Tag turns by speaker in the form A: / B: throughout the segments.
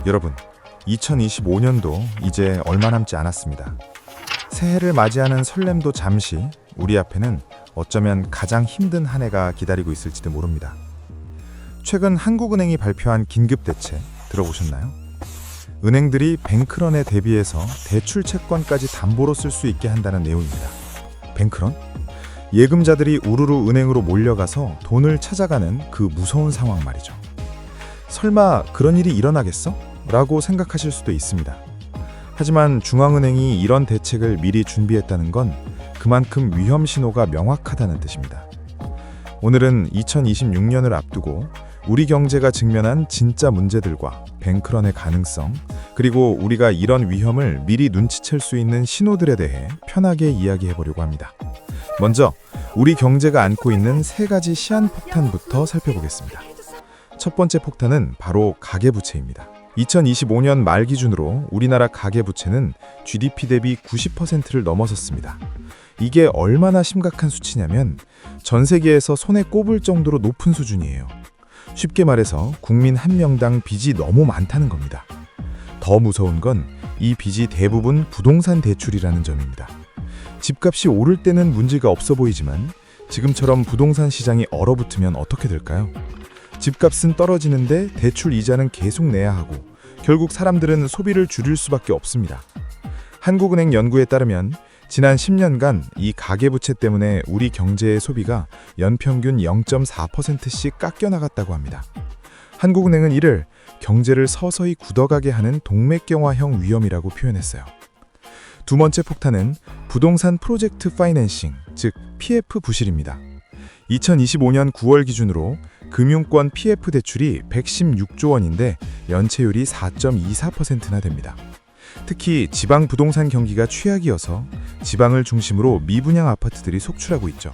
A: 여러분, 2025년도 이제 얼마 남지 않았습니다. 새해를 맞이하는 설렘도 잠시, 우리 앞에는 어쩌면 가장 힘든 한 해가 기다리고 있을지도 모릅니다. 최근 한국은행이 발표한 긴급 대책 들어보셨나요? 은행들이 뱅크런에 대비해서 대출 채권까지 담보로 쓸 수 있게 한다는 내용입니다. 뱅크런? 예금자들이 우르르 은행으로 몰려가서 돈을 찾아가는 그 무서운 상황 말이죠. 설마 그런 일이 일어나겠어? 라고 생각하실 수도 있습니다. 하지만 중앙은행이 이런 대책을 미리 준비했다는 건 그만큼 위험 신호가 명확하다는 뜻입니다. 오늘은 2026년을 앞두고 우리 경제가 직면한 진짜 문제들과 뱅크런의 가능성, 그리고 우리가 이런 위험을 미리 눈치챌 수 있는 신호들에 대해 편하게 이야기해 보려고 합니다. 먼저 우리 경제가 안고 있는 세 가지 시한폭탄부터 살펴보겠습니다. 첫 번째 폭탄은 바로 가계부채입니다. 2025년 말 기준으로 우리나라 가계부채는 GDP 대비 90%를 넘어섰습니다. 이게 얼마나 심각한 수치냐면 전 세계에서 손에 꼽을 정도로 높은 수준이에요. 쉽게 말해서 국민 한 명당 빚이 너무 많다는 겁니다. 더 무서운 건 이 빚이 대부분 부동산 대출이라는 점입니다. 집값이 오를 때는 문제가 없어 보이지만 지금처럼 부동산 시장이 얼어붙으면 어떻게 될까요? 집값은 떨어지는데 대출 이자는 계속 내야 하고 결국 사람들은 소비를 줄일 수밖에 없습니다. 한국은행 연구에 따르면 지난 10년간 이 가계부채 때문에 우리 경제의 소비가 연평균 0.4%씩 깎여나갔다고 합니다. 한국은행은 이를 경제를 서서히 굳어가게 하는 동맥경화형 위험이라고 표현했어요. 두 번째 폭탄은 부동산 프로젝트 파이낸싱, 즉 PF 부실입니다. 2025년 9월 기준으로 금융권 PF 대출이 116조 원인데 연체율이 4.24%나 됩니다. 특히 지방 부동산 경기가 최악이어서 지방을 중심으로 미분양 아파트들이 속출하고 있죠.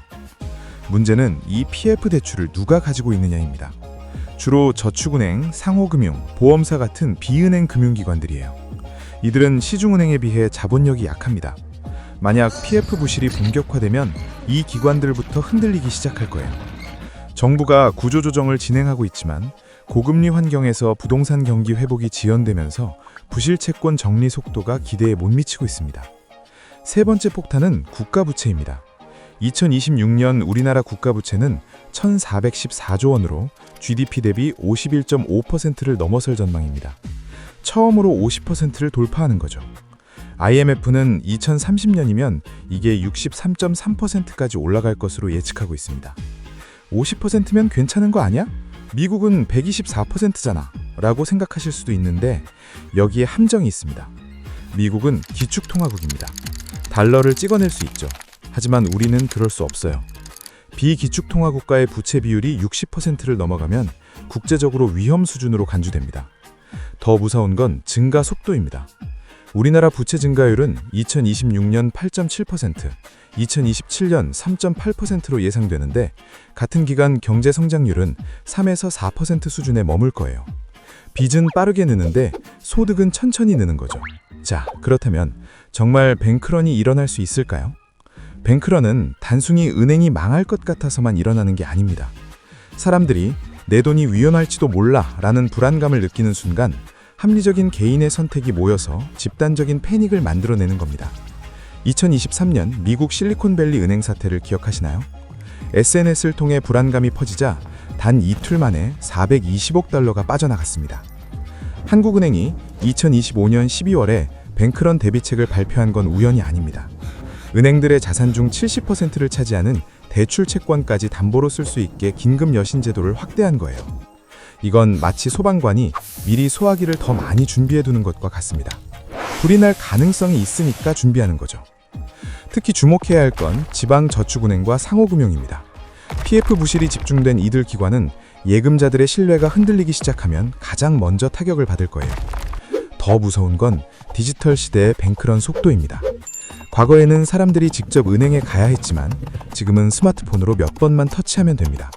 A: 문제는 이 PF 대출을 누가 가지고 있느냐입니다. 주로 저축은행, 상호금융, 보험사 같은 비은행 금융기관들이에요. 이들은 시중은행에 비해 자본력이 약합니다. 만약 PF 부실이 본격화되면 이 기관들부터 흔들리기 시작할 거예요. 정부가 구조조정을 진행하고 있지만 고금리 환경에서 부동산 경기 회복이 지연되면서 부실 채권 정리 속도가 기대에 못 미치고 있습니다. 세 번째 폭탄은 국가부채입니다. 2026년 우리나라 국가부채는 1,414조 원으로 GDP 대비 51.5%를 넘어설 전망입니다. 처음으로 50%를 돌파하는 거죠. IMF는 2030년이면 이게 63.3%까지 올라갈 것으로 예측하고 있습니다. 50%면 괜찮은 거 아니야? 미국은 124%잖아 라고 생각하실 수도 있는데 여기에 함정이 있습니다. 미국은 기축통화국입니다. 달러를 찍어낼 수 있죠. 하지만 우리는 그럴 수 없어요. 비기축통화 국가의 부채 비율이 60%를 넘어가면 국제적으로 위험 수준으로 간주됩니다. 더 무서운 건 증가 속도입니다. 우리나라 부채 증가율은 2026년 8.7%, 2027년 3.8%로 예상되는데 같은 기간 경제 성장률은 3에서 4% 수준에 머물 거예요. 빚은 빠르게 느는데 소득은 천천히 느는 거죠. 자, 그렇다면 정말 뱅크런이 일어날 수 있을까요? 뱅크런은 단순히 은행이 망할 것 같아서만 일어나는 게 아닙니다. 사람들이 내 돈이 위험할지도 몰라 라는 불안감을 느끼는 순간 합리적인 개인의 선택이 모여서 집단적인 패닉을 만들어내는 겁니다. 2023년 미국 실리콘밸리 은행 사태를 기억하시나요? SNS를 통해 불안감이 퍼지자 단 이틀 만에 420억 달러가 빠져나갔습니다. 한국은행이 2025년 12월에 뱅크런 대비책을 발표한 건 우연이 아닙니다. 은행들의 자산 중 70%를 차지하는 대출 채권까지 담보로 쓸 수 있게 긴급 여신 제도를 확대한 거예요. 이건 마치 소방관이 미리 소화기를 더 많이 준비해 두는 것과 같습니다. 불이 날 가능성이 있으니까 준비하는 거죠. 특히 주목해야 할 건 지방저축은행과 상호금융입니다. PF 부실이 집중된 이들 기관은 예금자들의 신뢰가 흔들리기 시작하면 가장 먼저 타격을 받을 거예요. 더 무서운 건 디지털 시대의 뱅크런 속도입니다. 과거에는 사람들이 직접 은행에 가야 했지만 지금은 스마트폰으로 몇 번만 터치하면 됩니다.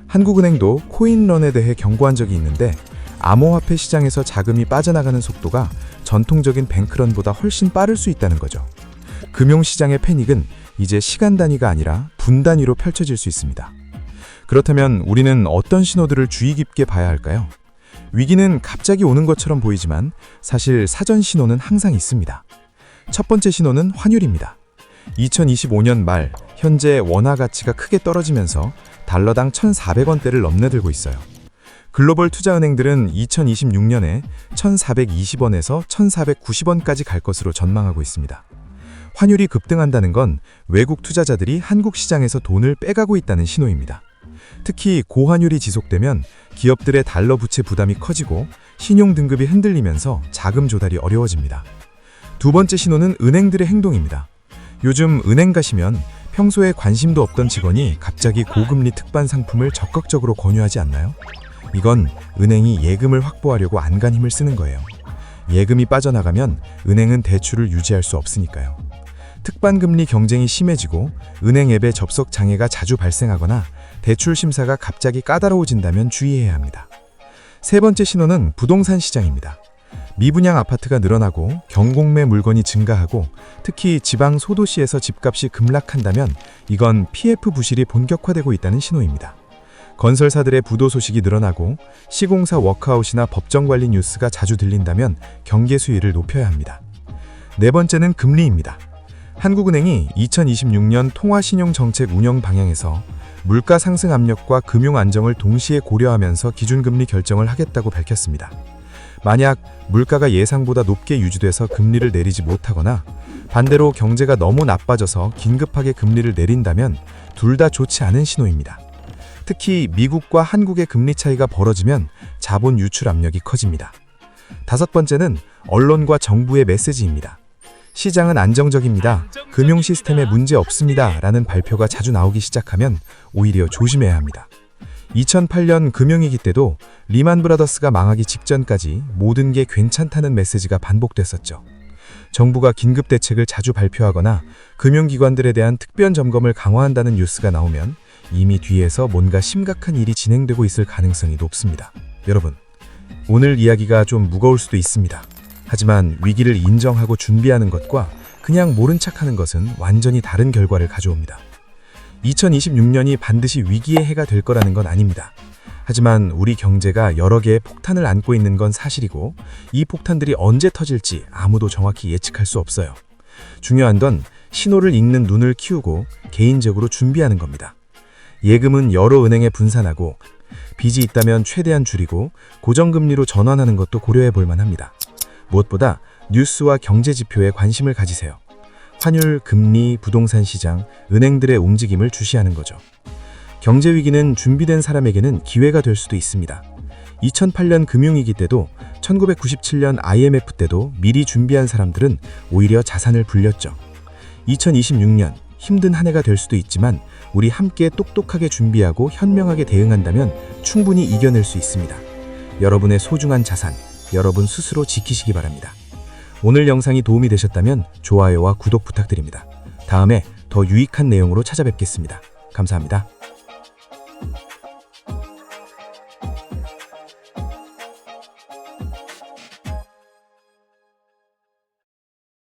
A: 한국은행도 코인런에 대해 경고한 적이 있는데 암호화폐 시장에서 자금이 빠져나가는 속도가 전통적인 뱅크런보다 훨씬 빠를 수 있다는 거죠. 금융시장의 패닉은 이제 시간 단위가 아니라 분 단위로 펼쳐질 수 있습니다. 그렇다면 우리는 어떤 신호들을 주의 깊게 봐야 할까요? 위기는 갑자기 오는 것처럼 보이지만 사실 사전 신호는 항상 있습니다. 첫 번째 신호는 환율입니다. 2025년 말 현재 원화 가치가 크게 떨어지면서 달러당 1,400원대를 넘나들고 있어요. 글로벌 투자은행들은 2026년에 1,420원에서 1,490원까지 갈 것으로 전망하고 있습니다. 환율이 급등한다는 건 외국 투자자들이 한국 시장에서 돈을 빼가고 있다는 신호입니다. 특히 고환율이 지속되면 기업들의 달러 부채 부담이 커지고 신용 등급이 흔들리면서 자금 조달이 어려워집니다. 두 번째 신호는 은행들의 행동입니다. 요즘 은행 가시면 평소에 관심도 없던 직원이 갑자기 고금리 특반 상품을 적극적으로 권유하지 않나요? 이건 은행이 예금을 확보하려고 안간 힘을 쓰는 거예요. 예금이 빠져나가면 은행은 대출을 유지할 수 없으니까요. 특반금리 경쟁이 심해지고 은행 앱에 접속 장애가 자주 발생하거나 대출 심사가 갑자기 까다로워진다면 주의해야 합니다. 세 번째 신호는 부동산 시장입니다. 미분양 아파트가 늘어나고 경공매 물건이 증가하고 특히 지방 소도시에서 집값이 급락한다면 이건 PF 부실이 본격화되고 있다는 신호입니다. 건설사들의 부도 소식이 늘어나고 시공사 워크아웃이나 법정 관리 뉴스가 자주 들린다면 경계 수위를 높여야 합니다. 네 번째는 금리입니다. 한국은행이 2026년 통화신용정책 운영 방향에서 물가 상승 압력과 금융 안정을 동시에 고려하면서 기준금리 결정을 하겠다고 밝혔습니다. 만약 물가가 예상보다 높게 유지돼서 금리를 내리지 못하거나 반대로 경제가 너무 나빠져서 긴급하게 금리를 내린다면 둘 다 좋지 않은 신호입니다. 특히 미국과 한국의 금리 차이가 벌어지면 자본 유출 압력이 커집니다. 다섯 번째는 언론과 정부의 메시지입니다. 시장은 안정적입니다. 금융 시스템에 문제 없습니다. 라는 발표가 자주 나오기 시작하면 오히려 조심해야 합니다. 2008년 금융위기 때도 리만 브라더스가 망하기 직전까지 모든 게 괜찮다는 메시지가 반복됐었죠. 정부가 긴급 대책을 자주 발표하거나 금융기관들에 대한 특별 점검을 강화한다는 뉴스가 나오면 이미 뒤에서 뭔가 심각한 일이 진행되고 있을 가능성이 높습니다. 여러분, 오늘 이야기가 좀 무거울 수도 있습니다. 하지만 위기를 인정하고 준비하는 것과 그냥 모른 척하는 것은 완전히 다른 결과를 가져옵니다. 2026년이 반드시 위기의 해가 될 거라는 건 아닙니다. 하지만 우리 경제가 여러 개의 폭탄을 안고 있는 건 사실이고 이 폭탄들이 언제 터질지 아무도 정확히 예측할 수 없어요. 중요한 건 신호를 읽는 눈을 키우고 개인적으로 준비하는 겁니다. 예금은 여러 은행에 분산하고 빚이 있다면 최대한 줄이고 고정금리로 전환하는 것도 고려해 볼 만합니다. 무엇보다 뉴스와 경제 지표에 관심을 가지세요. 환율, 금리, 부동산 시장, 은행들의 움직임을 주시하는 거죠. 경제 위기는 준비된 사람에게는 기회가 될 수도 있습니다. 2008년 금융위기 때도 1997년 IMF 때도 미리 준비한 사람들은 오히려 자산을 불렸죠. 2026년 힘든 한 해가 될 수도 있지만 우리 함께 똑똑하게 준비하고 현명하게 대응한다면 충분히 이겨낼 수 있습니다. 여러분의 소중한 자산, 여러분 스스로 지키시기 바랍니다. 오늘 영상이 도움이 되셨다면 좋아요와 구독 부탁드립니다. 다음에 더 유익한 내용으로 찾아뵙겠습니다. 감사합니다.